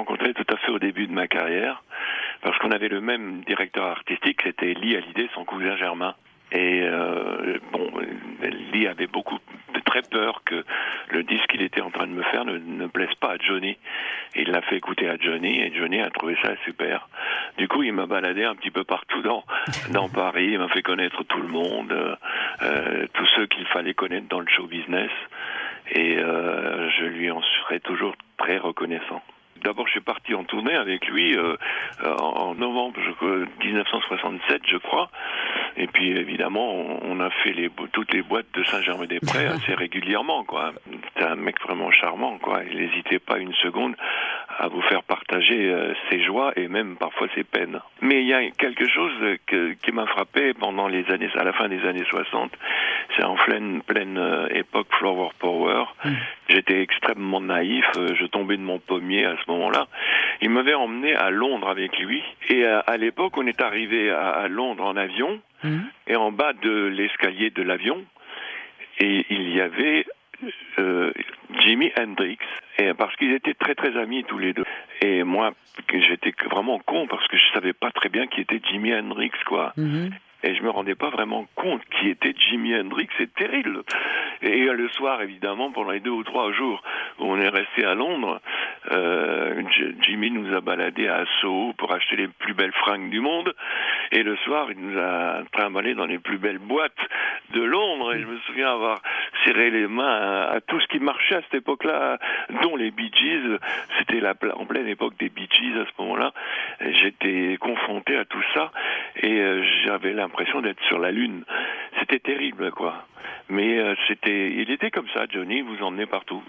rencontré tout à fait au début de ma carrière, parce qu'on avait le même directeur artistique, c'était Lee Hallyday, son cousin germain. Et Lee avait très peur que le disque qu'il était en train de me faire ne plaise pas à Johnny. Et il l'a fait écouter à Johnny, et Johnny a trouvé ça super. Du coup, il m'a baladé un petit peu partout dans Paris, il m'a fait connaître tout le monde, tous ceux qu'il fallait connaître dans le show business. Et je lui en serai toujours très reconnaissant. D'abord, je suis parti en tournée avec lui en novembre 1967, je crois. Et puis, évidemment, on a fait toutes les boîtes de Saint-Germain-des-Prés assez régulièrement, quoi. C'est un mec vraiment charmant, quoi. Il n'hésitait pas une seconde à vous faire partager ses joies et même parfois ses peines. Mais il y a quelque chose qui m'a frappé à la fin des années 60. C'est en pleine époque Flower Power. J'étais extrêmement naïf, je tombais de mon pommier à ce moment-là. Il m'avait emmené à Londres avec lui. Et à l'époque, on est arrivé à Londres en avion. Et en bas de l'escalier de l'avion, et il y avait Jimi Hendrix, et parce qu'ils étaient très très amis tous les deux. Et moi, j'étais vraiment con parce que je savais pas très bien qui était Jimi Hendrix, quoi. Et je me rendais pas vraiment compte qui était Jimi Hendrix, c'est terrible. Et le soir, évidemment, pendant les 2 ou 3 jours où on est resté à Londres, Jimmy nous a baladés à Soho pour acheter les plus belles fringues du monde. Et le soir, il nous a trimballés dans les plus belles boîtes de Londres. Et je me souviens avoir serré les mains à tout ce qui marchait à cette époque-là, dont les Bee Gees. C'était en pleine époque des Bee Gees à ce moment-là. Et j'étais confronté à tout ça et j'avais l'impression d'être sur la Lune. C'était terrible, quoi. Mais il était comme ça, Johnny, vous emmenait partout.